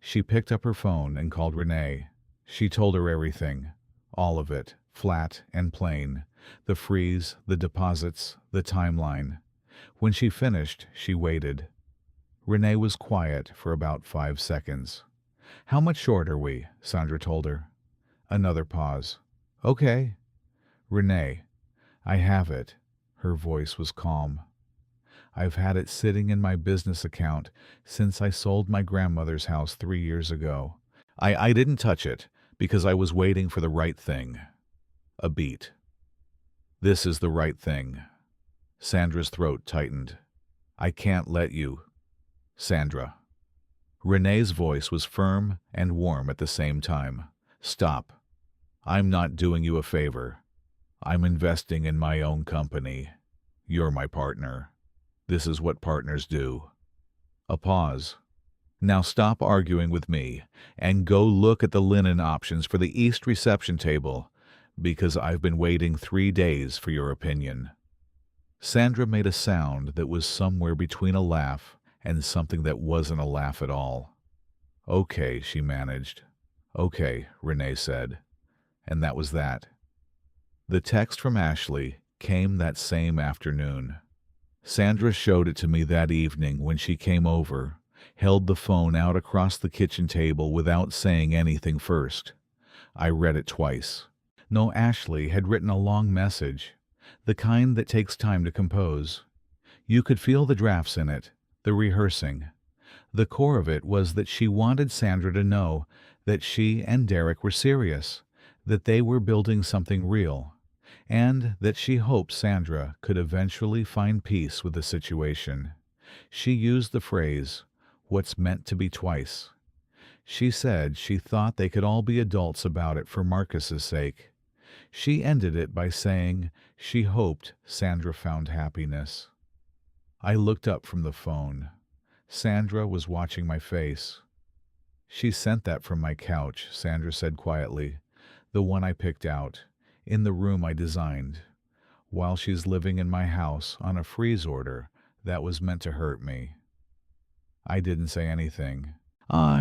She picked up her phone and called Renee. She told her everything, all of it, flat and plain, the freeze, the deposits, the timeline. When she finished, she waited. Renee was quiet for about 5 seconds. "How much short are we?" Sandra told her. Another pause. "Okay." "Renee, I have it." Her voice was calm. "I've had it sitting in my business account since I sold my grandmother's house 3 years ago. I didn't touch it because I was waiting for the right thing." A beat. "This is the right thing." Sandra's throat tightened. "I can't let you." "Sandra." Renee's voice was firm and warm at the same time. Stop. I'm not doing you a favor. I'm investing in my own company. You're my partner. This is what partners do. A pause. Now stop arguing with me and go look at the linen options for the East reception table, because I've been waiting 3 days for your opinion. Sandra made a sound that was somewhere between a laugh and something that wasn't a laugh at all. Okay, she managed. Okay, Renee said. And that was that. The text from Ashley came that same afternoon. Sandra showed it to me that evening when she came over, held the phone out across the kitchen table without saying anything first. I read it twice. No, Ashley had written a long message, the kind that takes time to compose. You could feel the drafts in it, the rehearsing. The core of it was that she wanted Sandra to know that she and Derek were serious, that they were building something real, and that she hoped Sandra could eventually find peace with the situation. She used the phrase, "what's meant to be," twice. She said she thought they could all be adults about it for Marcus's sake. She ended it by saying she hoped Sandra found happiness. I looked up from the phone. Sandra was watching my face. She sent that from my couch, Sandra said quietly, the one I picked out, in the room I designed, while she's living in my house on a freeze order that was meant to hurt me. I didn't say anything.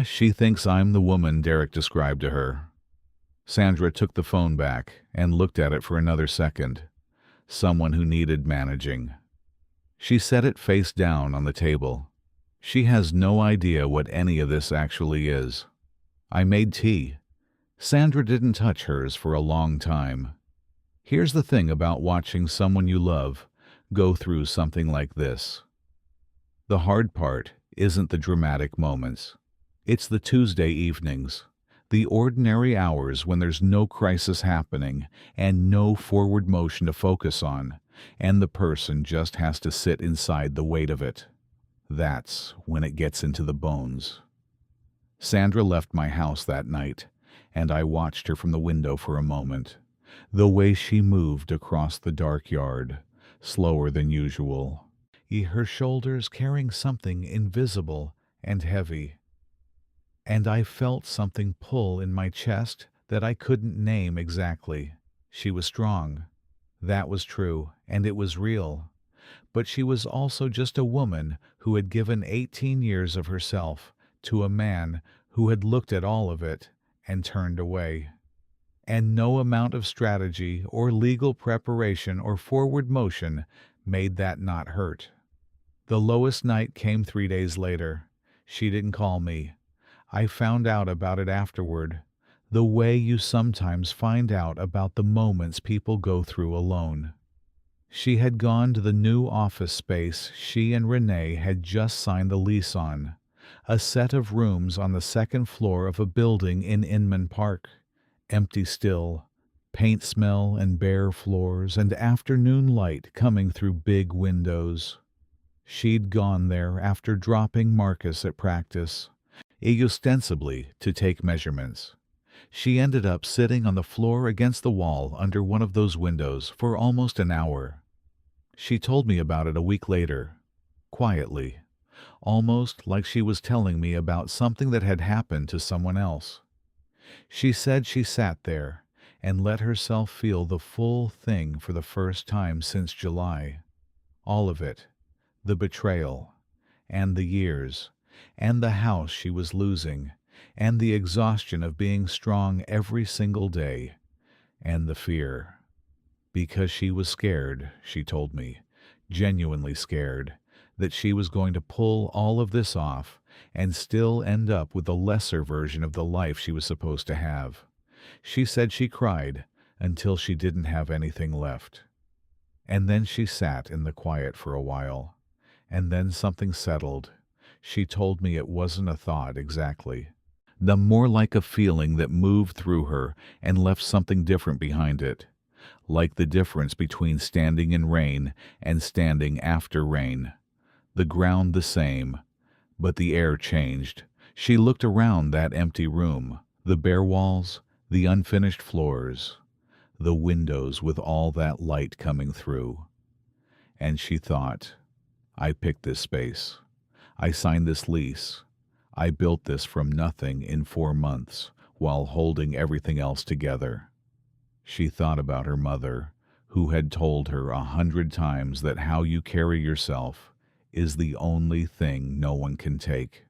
She thinks I'm the woman Derek described to her. Sandra took the phone back and looked at it for another second. Someone who needed managing. She set it face down on the table. She has no idea what any of this actually is. I made tea. Sandra didn't touch hers for a long time. Here's the thing about watching someone you love go through something like this. The hard part isn't the dramatic moments. It's the Tuesday evenings, the ordinary hours when there's no crisis happening and no forward motion to focus on, and the person just has to sit inside the weight of it. That's when it gets into the bones. Sandra left my house that night, and I watched her from the window for a moment. The way she moved across the dark yard, slower than usual, her shoulders carrying something invisible and heavy. And I felt something pull in my chest that I couldn't name exactly. She was strong. That was true, and it was real. But she was also just a woman who had given 18 years of herself to a man who had looked at all of it and turned away. And no amount of strategy or legal preparation or forward motion made that not hurt. The lowest night came 3 days later. She didn't call me. I found out about it afterward, the way you sometimes find out about the moments people go through alone. She had gone to the new office space she and Renee had just signed the lease on, a set of rooms on the second floor of a building in Inman Park, empty still, paint smell and bare floors and afternoon light coming through big windows. She'd gone there after dropping Marcus at practice, ostensibly to take measurements. She ended up sitting on the floor against the wall under one of those windows for almost an hour. She told me about it a week later, quietly, almost like she was telling me about something that had happened to someone else. She said she sat there and let herself feel the full thing for the first time since July. All of it, the betrayal, and the years, and the house she was losing, and the exhaustion of being strong every single day, and the fear. Because she was scared, she told me, genuinely scared, that she was going to pull all of this off and still end up with the lesser version of the life she was supposed to have. She said she cried until she didn't have anything left. And then she sat in the quiet for a while, and then something settled. She told me it wasn't a thought exactly, more like a feeling that moved through her and left something different behind it, like the difference between standing in rain and standing after rain. The ground the same, but the air changed, She looked around that empty room, the bare walls, the unfinished floors, the windows with all that light coming through. And she thought, I picked this space. I signed this lease. I built this from nothing in 4 months while holding everything else together. She thought about her mother, who had told her 100 times that how you carry yourself is the only thing no one can take.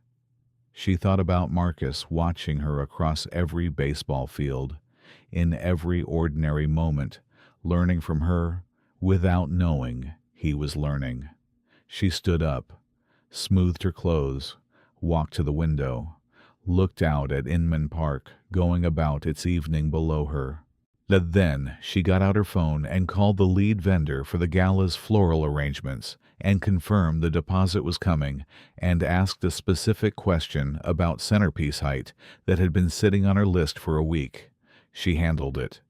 She thought about Marcus watching her across every baseball field, in every ordinary moment, learning from her without knowing he was learning. She stood up, smoothed her clothes, walked to the window, looked out at Inman Park going about its evening below her. Then she got out her phone and called the lead vendor for the Gala's floral arrangements and confirmed the deposit was coming and asked a specific question about centerpiece height that had been sitting on her list for a week. She handled it.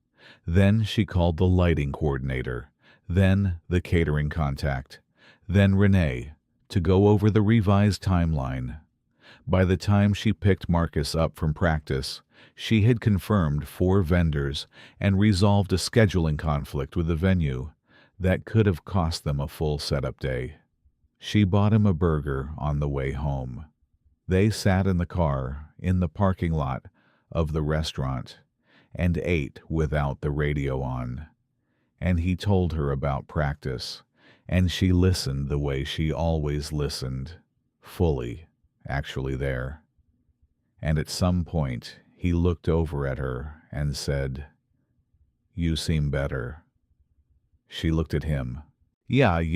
Then she called the lighting coordinator, then the catering contact, then Renee, to go over the revised timeline. By the time she picked Marcus up from practice, she had confirmed 4 vendors and resolved a scheduling conflict with the venue that could have cost them a full setup day. She bought him a burger on the way home. They sat in the car in the parking lot of the restaurant and ate without the radio on. And he told her about practice, and she listened the way she always listened, fully, actually there. And at some point, he looked over at her and said, "You seem better." She looked at him. Yeah.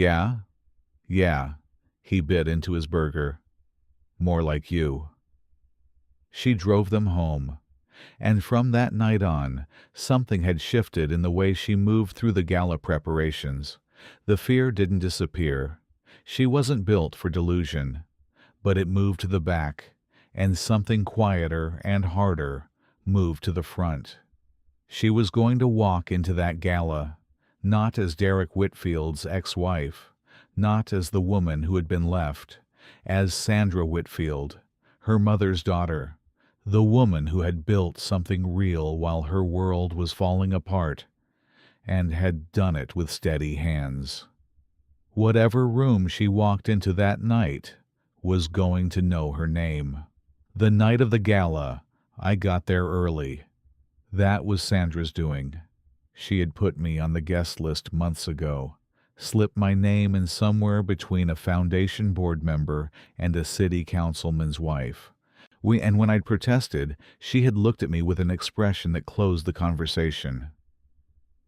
He bit into his burger. "More like you." She drove them home, and from that night on, something had shifted in the way she moved through the gala preparations. The fear didn't disappear. She wasn't built for delusion, but it moved to the back, and something quieter and harder moved to the front. She was going to walk into that gala, not as Derek Whitfield's ex-wife, not as the woman who had been left, as Sandra Whitfield, her mother's daughter, the woman who had built something real while her world was falling apart, and had done it with steady hands. Whatever room she walked into that night was going to know her name. The night of the gala, I got there early. That was Sandra's doing. She had put me on the guest list months ago, slipped my name in somewhere between a foundation board member and a city councilman's wife. And when I'd protested, she had looked at me with an expression that closed the conversation.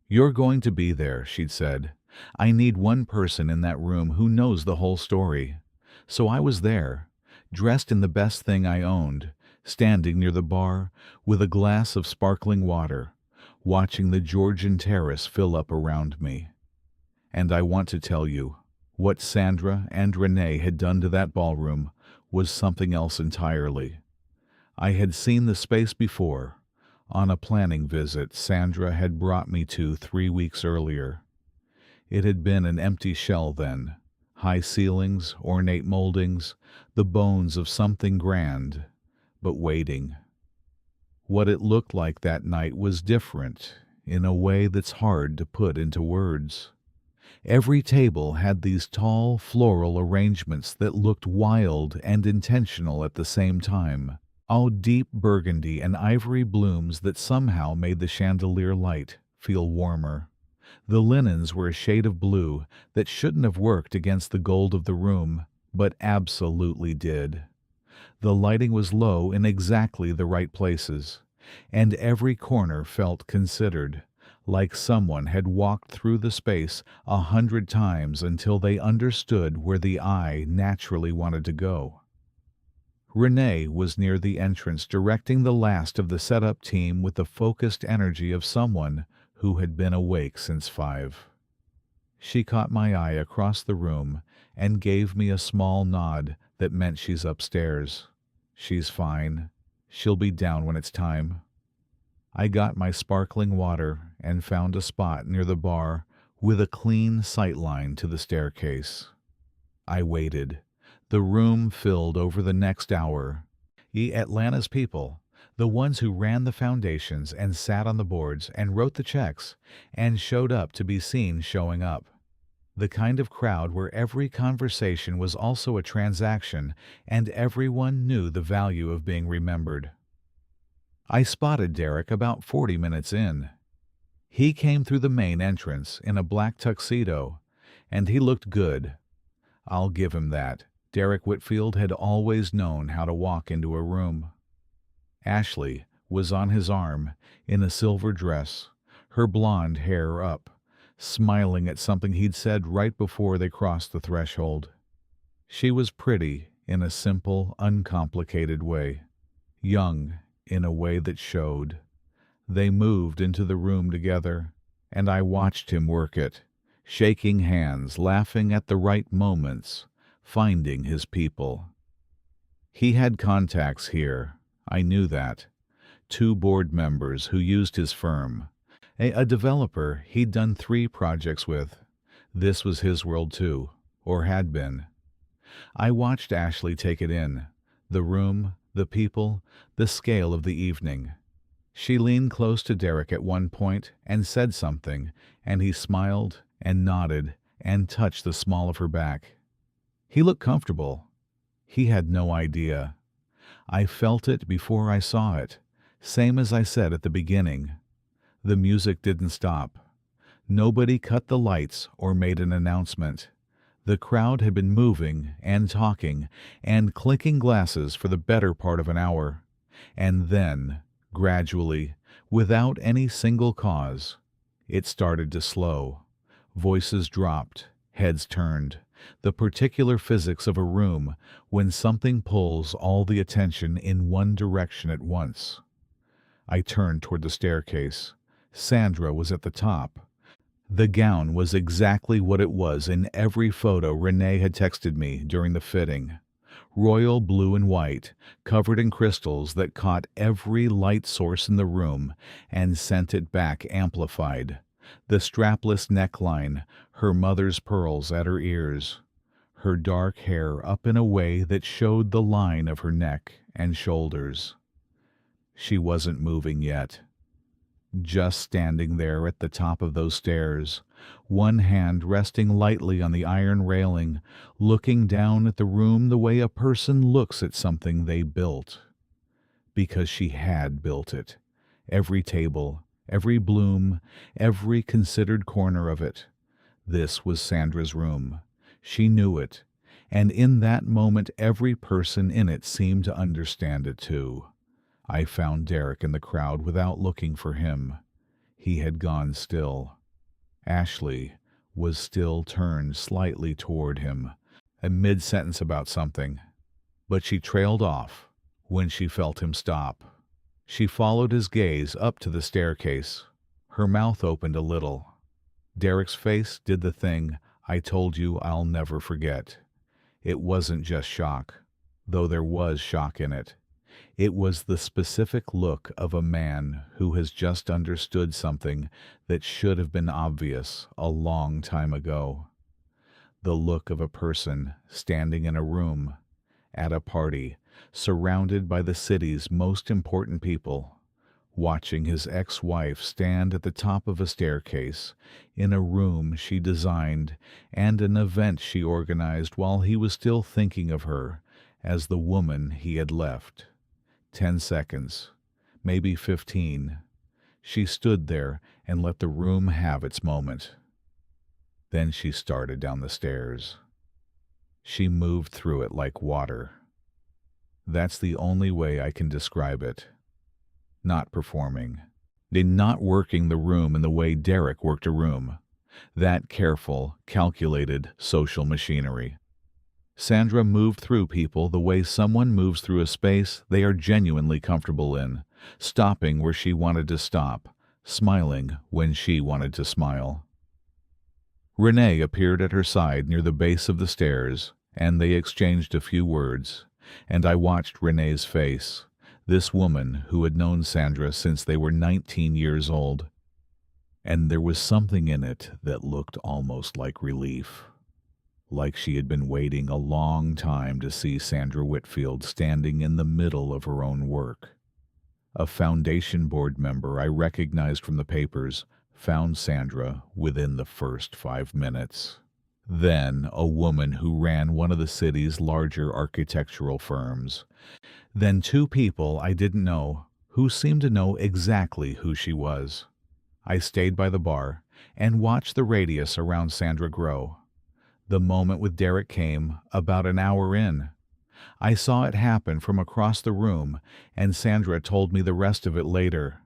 "You're going to be there," she'd said. "I need one person in that room who knows the whole story." So I was there, dressed in the best thing I owned, standing near the bar with a glass of sparkling water, watching the Georgian terrace fill up around me. And I want to tell you, what Sandra and Renee had done to that ballroom was something else entirely. I had seen the space before, on a planning visit Sandra had brought me to 3 weeks earlier. It had been an empty shell then, high ceilings, ornate moldings, the bones of something grand, but waiting. What it looked like that night was different, in a way that's hard to put into words. Every table had these tall floral arrangements that looked wild and intentional at the same time, all deep burgundy and ivory blooms that somehow made the chandelier light feel warmer. The linens were a shade of blue that shouldn't have worked against the gold of the room, but absolutely did. The lighting was low in exactly the right places, and every corner felt considered, like someone had walked through the space 100 times until they understood where the eye naturally wanted to go. Renee was near the entrance directing the last of the setup team with the focused energy of someone who had been awake since 5. She caught my eye across the room and gave me a small nod that meant she's upstairs. She's fine. She'll be down when it's time. I got my sparkling water and found a spot near the bar with a clean sight line to the staircase. I waited. The room filled over the next hour. Atlanta's people, the ones who ran the foundations and sat on the boards and wrote the checks and showed up to be seen showing up. The kind of crowd where every conversation was also a transaction and everyone knew the value of being remembered. I spotted Derek about 40 minutes in. He came through the main entrance in a black tuxedo, and he looked good. I'll give him that. Derek Whitfield had always known how to walk into a room. Ashley was on his arm in a silver dress, her blonde hair up, smiling at something he'd said right before they crossed the threshold. She was pretty in a simple, uncomplicated way, young in a way that showed. They moved into the room together, and I watched him work it, shaking hands, laughing at the right moments, finding his people. He had contacts here, I knew that. 2 board members who used his firm. A developer he'd done 3 projects with. This was his world too, or had been. I watched Ashley take it in, the room, the people, the scale of the evening. She leaned close to Derek at one point and said something, and he smiled and nodded and touched the small of her back. He looked comfortable. He had no idea. I felt it before I saw it, same as I said at the beginning. The music didn't stop. Nobody cut the lights or made an announcement. The crowd had been moving and talking and clinking glasses for the better part of an hour. And then, gradually, without any single cause, it started to slow. Voices dropped, heads turned. The particular physics of a room when something pulls all the attention in one direction at once. I turned toward the staircase. Sandra was at the top. The gown was exactly what it was in every photo Renee had texted me during the fitting. Royal blue and white, covered in crystals that caught every light source in the room and sent it back amplified. The strapless neckline, her mother's pearls at her ears, her dark hair up in a way that showed the line of her neck and shoulders. She wasn't moving yet. Just standing there at the top of those stairs, one hand resting lightly on the iron railing, looking down at the room the way a person looks at something they built. Because she had built it. Every table, every bloom, every considered corner of it. This was Sandra's room. She knew it, and in that moment every person in it seemed to understand it too. I found Derek in the crowd without looking for him. He had gone still. Ashley was still turned slightly toward him, a mid-sentence about something. But she trailed off when she felt him stop. She followed his gaze up to the staircase. Her mouth opened a little. Derek's face did the thing I told you I'll never forget. It wasn't just shock, though there was shock in it. It was the specific look of a man who has just understood something that should have been obvious a long time ago. The look of a person standing in a room, at a party, surrounded by the city's most important people, watching his ex-wife stand at the top of a staircase in a room she designed and an event she organized while he was still thinking of her as the woman he had left. 10 seconds, maybe 15. She stood there and let the room have its moment. Then she started down the stairs. She moved through it like water. That's the only way I can describe it. Not performing. Not working the room in the way Derek worked a room. That careful, calculated social machinery. Sandra moved through people the way someone moves through a space they are genuinely comfortable in, stopping where she wanted to stop, smiling when she wanted to smile. Renee appeared at her side near the base of the stairs, and they exchanged a few words, and I watched Renee's face, this woman who had known Sandra since they were 19 years old. And there was something in it that looked almost like relief. like she had been waiting a long time to see Sandra Whitfield standing in the middle of her own work. A foundation board member I recognized from the papers found Sandra within the first 5 minutes. Then a woman who ran one of the city's larger architectural firms. Then two people I didn't know who seemed to know exactly who she was. I stayed by the bar and watched the radius around Sandra grow. The moment with Derek came about an hour in. I saw it happen from across the room, and Sandra told me the rest of it later.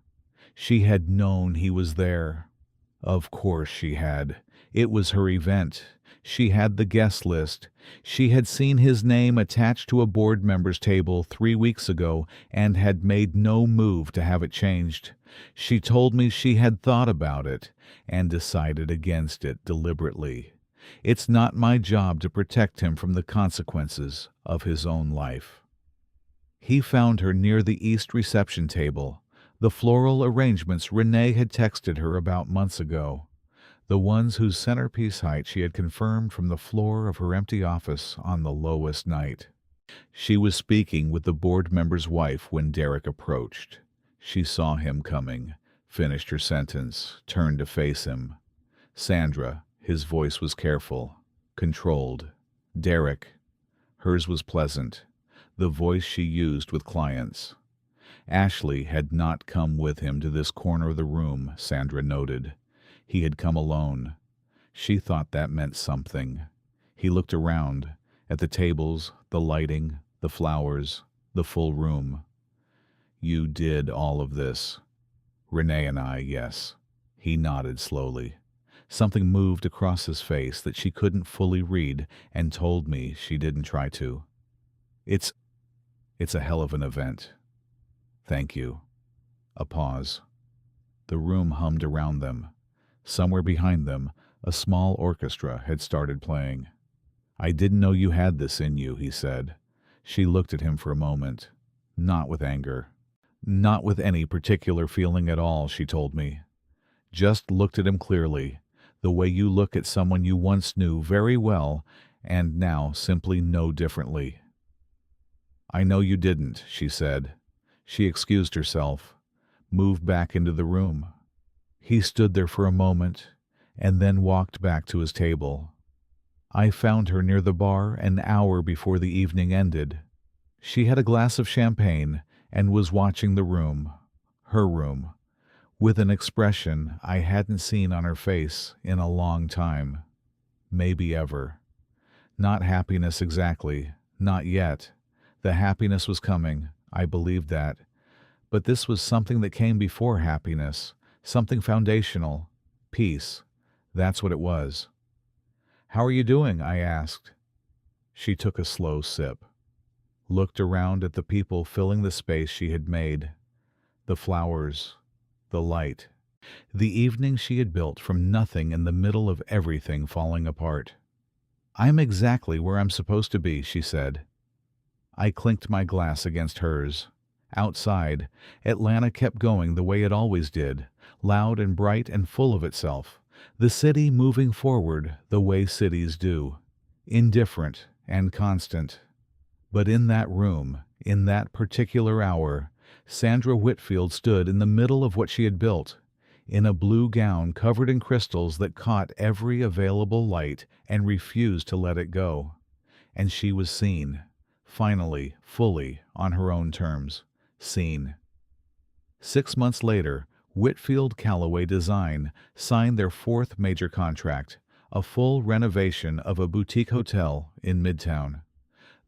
She had known he was there. Of course she had. It was her event. She had the guest list. She had seen his name attached to a board member's table 3 weeks ago and had made no move to have it changed. She told me she had thought about it and decided against it deliberately. It's not my job to protect him from the consequences of his own life. He found her near the east reception table, the floral arrangements Renee had texted her about months ago, the ones whose centerpiece height she had confirmed from the floor of her empty office on the lowest night. She was speaking with the board member's wife when Derek approached. She saw him coming, finished her sentence, turned to face him. Sandra, his voice was careful, controlled. Derek, hers was pleasant, the voice she used with clients. Ashley had not come with him to this corner of the room, Sandra noted. He had come alone. She thought that meant something. He looked around, at the tables, the lighting, the flowers, the full room. You did all of this. Renee and I, yes. He nodded slowly. Something moved across his face that she couldn't fully read and told me she didn't try to. It's a hell of an event. Thank you. A pause. The room hummed around them. Somewhere behind them, a small orchestra had started playing. I didn't know you had this in you, he said. She looked at him for a moment. Not with anger. Not with any particular feeling at all, she told me. Just looked at him clearly, the way you look at someone you once knew very well and now simply know differently. I know you didn't, she said. She excused herself, moved back into the room. He stood there for a moment and then walked back to his table. I found her near the bar an hour before the evening ended. She had a glass of champagne and was watching the room, her room, with an expression I hadn't seen on her face in a long time, maybe ever. Not happiness exactly, not yet. The happiness was coming, I believed that. But this was something that came before happiness, something foundational, peace. That's what it was. How are you doing? I asked. She took a slow sip, looked around at the people filling the space she had made, the flowers, the light, the evening she had built from nothing in the middle of everything falling apart. I'm exactly where I'm supposed to be, she said. I clinked my glass against hers. Outside, Atlanta kept going the way it always did, loud and bright and full of itself, the city moving forward the way cities do, indifferent and constant. But in that room, in that particular hour, Sandra Whitfield stood in the middle of what she had built, in a blue gown covered in crystals that caught every available light and refused to let it go. And she was seen, finally, fully, on her own terms. Seen. 6 months later, Whitfield Callaway Design signed their fourth major contract, a full renovation of a boutique hotel in Midtown.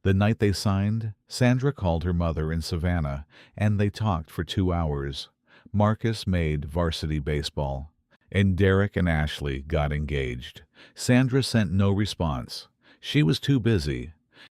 The night they signed, Sandra called her mother in Savannah, and they talked for 2 hours. Marcus made varsity baseball, and Derek and Ashley got engaged. Sandra sent no response. She was too busy,